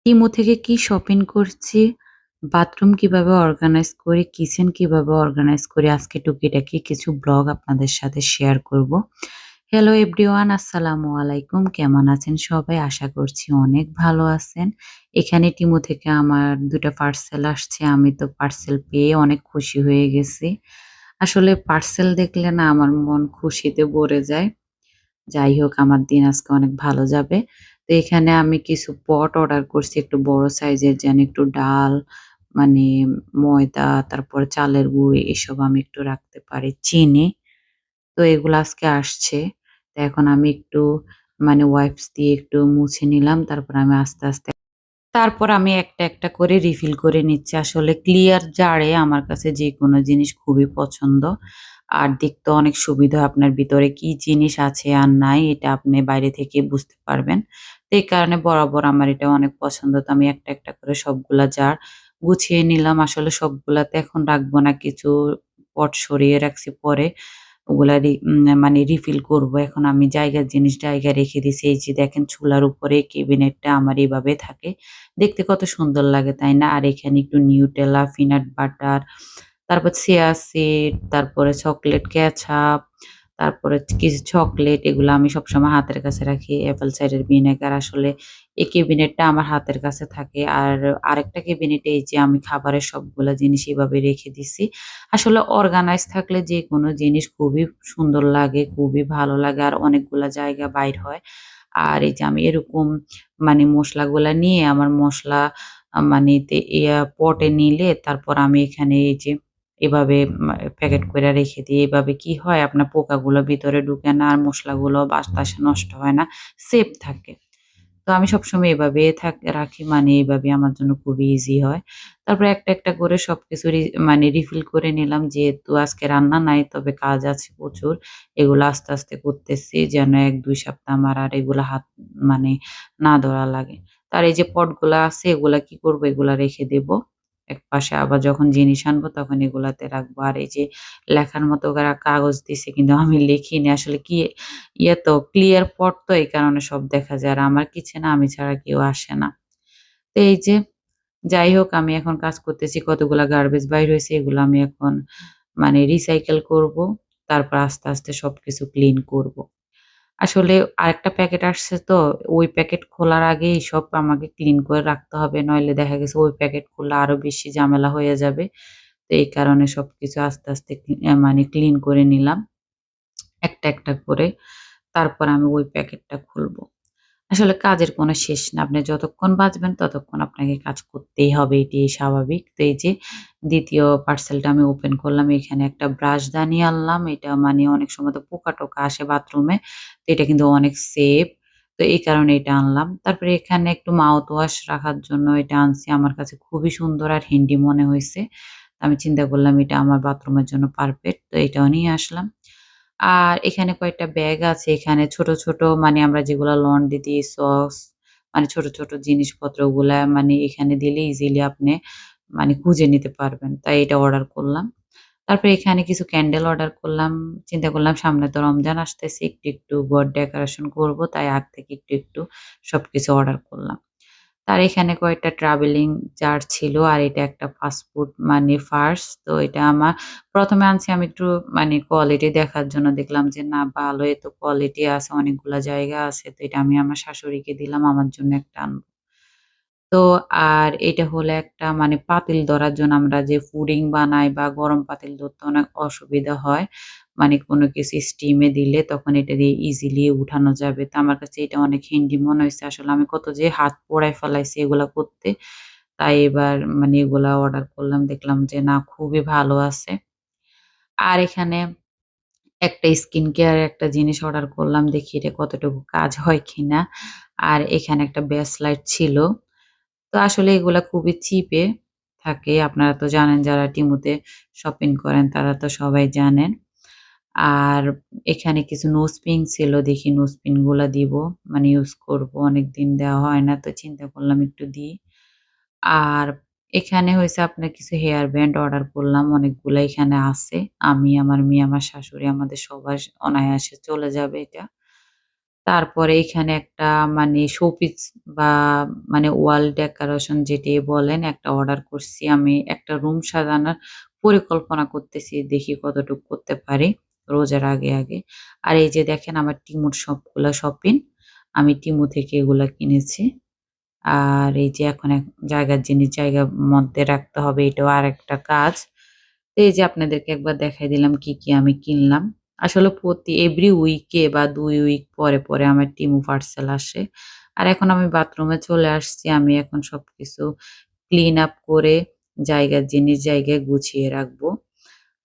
Temu থেকে কি shopping করছি, বাথরুম কিভাবে অর্গানাইজ করি, কিচেন কিভাবে অর্গানাইজ করি, আজকে টুকিটাকি কিছু ব্লগ আপনাদের সাথে শেয়ার করব। হ্যালো এভরিওয়ান, আসসালামু আলাইকুম। কেমন আছেন সবাই? আশা করছি অনেক ভালো আছেন। এখানে টিমু থেকে আমার ২ টা পার্সেল আসছে। আমি তো পার্সেল পেয়ে অনেক খুশি হয়ে গেছি। আসলে পার্সেল দেখলে না আমার মন খুশিতে ভরে যায়। যাই হোক আমার দিন আজকে অনেক ভালো যাবে। তো এখানে আমি কিছু পট অর্ডার করছি একটু বড় সাইজের যেন একটু ডাল, মানে ময়দা, তারপরে চালের গুঁড়ি এসব আমি একটু রাখতে পারি। চিনি। তো এগুলো আজকে আসছে। তো এখন আমি একটু ওয়াইপস দিয়ে একটু মুছে নিলাম। তারপর আমি একটা, একটা করে রিফিল করে নিচ্ছি। আসলে ক্লিয়ার জারে আমার কাছে যেকোনো জিনিস খুবই পছন্দ। আর দেখতেও অনেক সুবিধা। আপনার ভিতরে কি জিনিস আছে আর নাই এটা আপনি বাইরে থেকে বুঝতে পারবেন। তো এই কারণে বরাবর আমার এটা অনেক পছন্দ। তো আমি একটা, একটা করে সবগুলা জার গুছিয়ে নিলাম। আসলে সবগুলাতে এখন রাখবো না। কিছু পট সরিয়ে রাখছি পরে। ওগুলা রিফিল করব। এখন আমি জায়গার জিনিস জায়গায় রেখে দিছি। এই যে দেখেন চুলার উপরে ক্যাবিনেটটা আমার এভাবে থাকে। দেখতে কত সুন্দর লাগে, তাই না? আর এখানে একটু নিউটেলা, পিনাট বাটার, তারপর চিয়া সিড, তারপরে চকলেট কেচাপ, তারপরে কিছু চকলেট এগুলো আমি সবসময় হাতের কাছে রাখি। অ্যাপেল সাইডার ভিনেগার আসলে এই ক্যাবিনেটটা আমার হাতের কাছে থাকে। আর আরেকটা ক্যাবিনেটে এই যে আমি খাবারের সবগুলা জিনিস এভাবে রেখে দিছি। আসলে অর্গানাইজ থাকলে যেকোনো জিনিস খুবই সুন্দর লাগে, খুবই ভালো লাগে আর অনেকগুলা জায়গা বাইর হয়। আর এই যে আমি এরকম মসলাগুলা নিয়ে আমার মসলা মানে তে পটে নিলে তারপর আমি এখানে এই যে এভাবে প্যাকেট কইরা রেখে দিই। এভাবে কি হয় আপনার পোকাগুলো ভিতরে ঢুকে না আর মসলাগুলো বাতাসে নষ্ট হয় না, সেফ থাকে। তো আমি সবসময় এভাবে রাখি এভাবে আমার জন্য খুবই ইজি হয়। তারপরে একটা, একটা করে সবকিছু রিফিল করে নিলাম। যেহেতু আজকে রান্না নাই তবে কাজ আছে প্রচুর। এগুলো আস্তে, আস্তে করতেছি যেন ১-২ সপ্তাহ আমার আর এগুলা হাত মানে না ধরা লাগে। তো আর এই যে পটগুলা আছে এগুলা কি করব? এগুলা রেখে দেব। একপাশে আবার যখন জিনিস আনবো তখন এগুলাতে রাখবো। আর এই যে লেখার মতো ওরা কাগজ দিছে কিন্তু আমি লিখিনি। আসলে কি তো ক্লিয়ার পট তো এই কারণে সব দেখা যায়। আর আমার কিচেনে আমি ছাড়া কেউ আসে না। তো এই যে যাই হোক আমি এখন কাজ করতেছি। কতগুলা গার্বেজ বাইর হইছে এগুলো আমি এখন রিসাইকেল করব। তারপর আস্তে, আস্তে সবকিছু ক্লিন করব। আসলে আরেকটা প্যাকেট আসছে তো ওই প্যাকেট খোলার আগেই সব আমাকে ক্লিন করে রাখতে হবে। নইলে দেখা গেছে ওই প্যাকেট খুললে আরো বেশি ঝামেলা হয়ে যাবে। তো এই কারণে সবকিছু আস্তে, আস্তে ক্লিন করে নিলাম। একটা, একটা করে। তারপর আমি ওই প্যাকেটটা খুলব। আসলে কাজের কোনো শেষ না। আপনি যতক্ষণ বাঁচবেন ততক্ষণ আপনাকে কাজ করতেই হবে, এটিই স্বাভাবিক। তো এই যে ২য় পার্সেলটা আমি ওপেন করলাম। এখানে একটা ব্রাশ দানি আনলাম। এটা অনেক সময় তো পোকা-টোকা আসে বাথরুমে। তো এটা কিন্তু অনেক সেফ। তো এই কারণে এটা আনলাম। তারপরে এখানে একটু মাউথ ওয়াশ রাখার জন্য এটা আনছি। আমার কাছে খুবই সুন্দর আর হ্যান্ডি মনে হইছে। আমি চিন্তা করলাম এটা আমার বাথরুমের জন্য পারফেক্ট। তো এটাও নিয়ে আসলাম। আর এখানে কয়েকটা ব্যাগ আছে। এখানে ছোট, ছোট আমরা যেগুলা লন্ড্রি দিই, সক্স ছোট, ছোট জিনিসপত্র ওগুলা এখানে দিলে ইজিলি আপনি খুঁজে নিতে পারবেন। তাই এটা অর্ডার করলাম। তারপরে এখানে কিছু ক্যান্ডেল অর্ডার করলাম। চিন্তা করলাম সামনে তো রমজান আসতেছে। একটু, একটু ঘর ডেকোরেশন করব। তাই আগ থেকে একটু, একটু সবকিছু অর্ডার করলাম। তার এখানে কয়েকটা ট্রাভেলিং জার ছিল। আর এটা একটা ফাস্টফুড ফার্স্ট। তো এটা আমার ১ম এ আনছি আমি একটু কোয়ালিটি দেখার জন্য। দেখলাম যে না ভালোই তো কোয়ালিটি আছে, অনেকগুলা জায়গা আছে। তো এটা আমি আমার শাশুড়িকে দিলাম, আমার জন্য একটা আনবো। তো আর এটা হলো একটা পাতিল ধরার জন্য আমরা যে পুডিং বানাই বা গরম পাতিল ধরতে অনেক অসুবিধা হয়। কোনো কিছু স্টিমে দিলে তখন এটা দিয়ে ইজিলি উঠানো যাবে। তো আমার কাছে এটা অনেক হ্যান্ডি মনে হইছে। আসলে আমি কত যে হাত পোড়ায় ফেলাইছি এগুলা করতে। তাই এবার এগুলা অর্ডার করলাম। দেখলাম যে না খুবই ভালো আছে। আর এখানে একটা স্কিন কেয়ার এর একটা জিনিস অর্ডার করলাম। দেখি এটা কতটুকু কাজ হয় কিনা। আর এখানে একটা বেস লাইট ছিল। তো আসলে এগুলা খুবই চিপে থাকে। আপনারা তো জানেন যারা টিমুতে শপিং করেন তারা তো সবাই জানেন। আর এখানে কিছু নোজপিন ছিল। দেখি নোজপিন গুলা দিব। ইউজ করব। অনেকদিন দেওয়া হয় না। তো চিন্তা করলাম একটু দিই। আর এখানে হইছে আপনার কিছু হেয়ার ব্যান্ড অর্ডার করলাম। অনেকগুলা এখানে আছে। আমি, আমার মেয়ে, আমার শাশুড়ি আমাদের সবার অনায়াসে চলে যাবে এটা। তারপরে এখানে একটা মানে শোপিস বা মানে ওয়াল ডেকোরেশন যেটি বলেন একটা অর্ডার করছি। আমি একটা রুম সাজানোর পরিকল্পনা করতেছি। দেখি কতটুকু করতে পারি রোজার আগে। আর এই যে দেখেন আমার টিমুর সবগুলা শপিং। আমি টিমু থেকে এগুলা কিনেছি। আর এই যে এখন জায়গার জিনিস জায়গার মধ্যে রাখতে হবে এটাও আরেকটা কাজ। তো এই যে আপনাদেরকে একবার দেখাই দিলাম কি আমি কিনলাম। আসলে প্রতি এভরি উইকে বা ২ উইক পরে আমার টিমু পার্সেল আসে। আর এখন আমি বাথরুমে চলে আসছি। আমি এখন সবকিছু ক্লিন আপ করে জায়গার জিনিস জায়গায় গুছিয়ে রাখবো।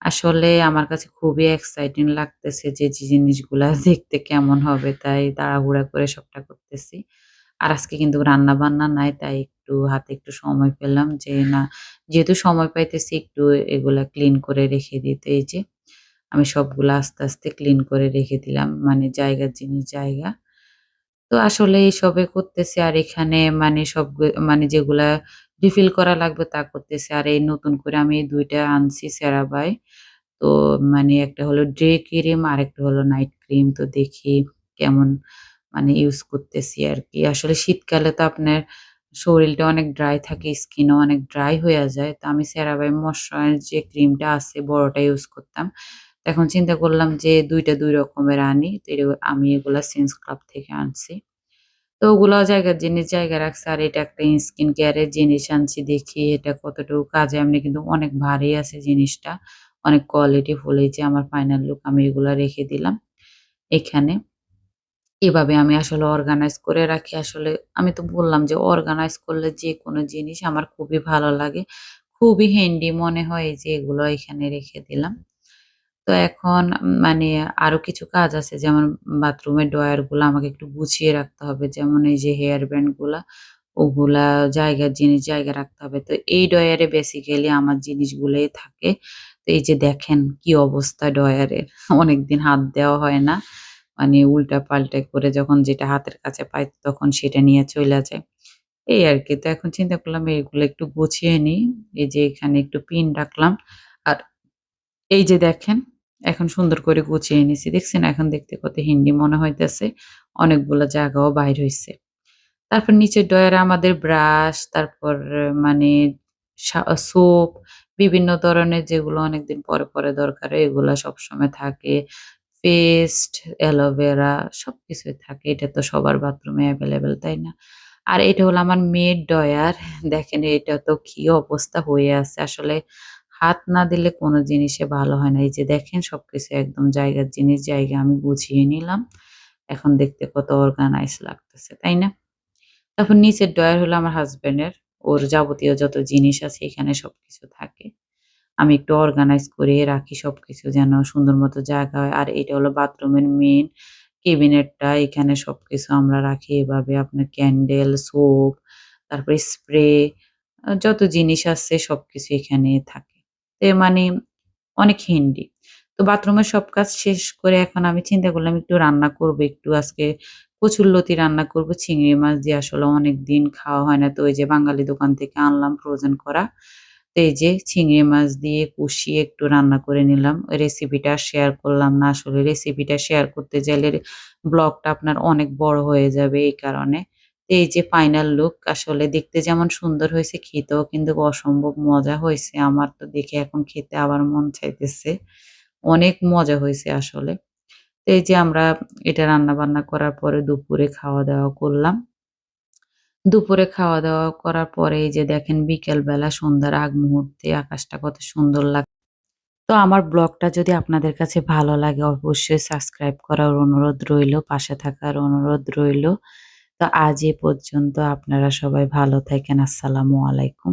আসলে আমার কাছে খুবই এক্সাইটিং লাগতেছে যে জিনিসগুলা দেখতে কেমন হবে তাই তাড়াহুড়া করে সবটা করতেছি। আর আজকে কিন্তু রান্না-বান্না নাই তাই হাতে একটু সময় পেলাম যে না যেহেতু সময় পাইতেছি একটু এগুলা ক্লিন করে রেখে দিতে। এই যে আমি সবগুলা আস্তে ক্লিন করে রেখে দিলাম। মানে জায়গার জিনিস জায়গা। তো আসলে এসবে করতেছি আর এখানে মানে মানে যেগুলা রিফিল করা লাগবে তা করতেছি। আর এই নতুন করে আমি ২ টা আনছি সেরাবাই। তো মানে একটা হলো ডে ক্রিম আরেকটা হলো নাইট ক্রিম। তো দেখি কেমন মানে ইউজ করতেছি আরকি। আসলে শীতকালে তো আপনার শরীলটা অনেক ড্রাই থাকে, স্কিনও অনেক ড্রাই হইয়া যায়। তো আমি সেরাভাইম ময়েশ্চারাইজ যে ক্রিমটা আছে বড়টা ইউজ করতাম। তো এখন চিন্তা করলাম যে ২ টা ২ রকমের আনি। তো আমি এগুলা সিন্স ক্লাব থেকে আনছি। তো ওগুলা জায়গার জিনিস জায়গায় রাখছি। আর এটা একটা স্কিন কেয়ার এর জিনিস আনছি। দেখি এটা কতটুকু কাজে এমনি কিন্তু অনেক ভারী আছে জিনিসটা। অনেক কোয়ালিটি ফুল। এই যে আমার ফাইনাল লুক আমি এগুলা রেখে দিলাম এখানে। এভাবে আমি আসলে অর্গানাইজ করে রাখি। আসলে আমি তো বললাম যে অর্গানাইজ করলে যেকোনো জিনিস আমার খুবই ভালো লাগে। খুবই হ্যান্ডি মনে হয় এই যে এগুলো এখানে রেখে দিলাম। তো এখন মানে আরো কিছু কাজ আছে যেমন বাথরুমের ড্রয়ার গুলা আমাকে একটু গুছিয়ে রাখতে হবে। যেমন এই যে হেয়ার ব্যান্ড গুলা, ওগুলা জায়গার জিনিস জায়গায় রাখতে হবে। তো এই ড্রয়ারে বেসিক্যালি আমার জিনিসগুলোই থাকে। তো এই যে দেখেন কি অবস্থা ড্রয়ারের। অনেকদিন হাত দেওয়া হয় না। মানে উল্টা-পাল্টা করে যখন যেটা হাতের কাছে পাই তখন সেটা নিয়ে চইলা যায়। এই আরকি। তো এখন চিন্তা করলাম এগুলো একটু গুছিয়ে নিই। এই যে এখানে একটু পিন রাখলাম। আর এই যে দেখেন, এখন সুন্দর করে গুছিয়ে নিছি। দেখছেন? এখন দেখতে কত হিন্দি মনে হইতেছে। অনেকগুলা জায়গাও বাইর হইছে। তারপর নিচের ড্রয়ারে আমাদের ব্রাশ, তারপর মানে সোপ, বিভিন্ন ধরনের যেগুলো অনেকদিন পরে দরকার হয় এগুলা সবসময় থাকে। পেস্ট, অ্যালোভেরা সবকিছুই থাকে। এটা তো সবার বাথরুমে এভেইলেবল, তাই না? আর এটা হলো আমার মেয়ের ড্রয়ার। দেখেন এটা তো কি অবস্থা হয়ে আছে। আসলে হাত না দিলে কোনো জিনিসে ভালো হয় না। এই যে দেখেন সবকিছু একদম জায়গার জিনিস জায়গায় আমি গুছিয়ে নিলাম। এখন দেখতে কত অর্গানাইজ লাগতেছে, তাই না? তারপর নিচের ড্রয়ার হলো আমার হাসব্যান্ডের। ওর যাবতীয় যত জিনিস আছে এখানে সবকিছু থাকে। আমি একটু অর্গানাইজ করে রাখি সবকিছু যেন সুন্দর মতো জায়গা হয়। আর এটা হলো বাথরুমের মেইন কেবিনেটটা। এখানে সবকিছু আমরা রাখি এভাবে আপনার ক্যান্ডেল, সোপ, তারপরে স্প্রে যত জিনিস আছে সবকিছু এখানে থাকে। মানে অনেক হেন্ডি। তো বাথরুমের সব কাজ শেষ করে এখন আমি চিন্তা করলাম একটু রান্না করব। একটু আজকে কচুরলতি রান্না করব চিংড়ি মাছ দিয়ে। আসলে অনেকদিন খাওয়া হয় না। তো ওই যে বাঙালি দোকান থেকে আনলাম ফ্রোজেন করা। তো এই যে চিংড়ি মাছ দিয়ে কষিয়ে একটু রান্না করে নিলাম। ওই রেসিপিটা শেয়ার করলাম না। আসলে রেসিপিটা শেয়ার করতে চাইলে ব্লগটা আপনার অনেক বড় হয়ে যাবে এই কারণে। তো এই যে ফাইনাল লুক আসলে দেখতে যেমন সুন্দর হইছে খেতেও কিন্তু অসম্ভব মজা হইছে। আমার তো দেখে এখন খেতে আবার মন চাইতেছে। অনেক মজা হইছে আসলে। তো এই যে আমরা এটা রান্না-বান্না করার পরে দুপুরে খাওয়া-দাওয়া করলাম। দুপুরে খাওয়া-দাওয়া করার পরে এই যে দেখেন বিকেল বেলা সন্ধ্যার আগ মুহূর্তে আকাশটা কত সুন্দর তো আমার ব্লগটা যদি আপনাদের কাছে ভালো লাগে অবশ্যই সাবস্ক্রাইব করার অনুরোধ রইলো, পাশে থাকার অনুরোধ রইলো। তো আজ এ পর্যন্ত আপনারা সবাই ভালো থাকেন। আসসালামু আলাইকুম।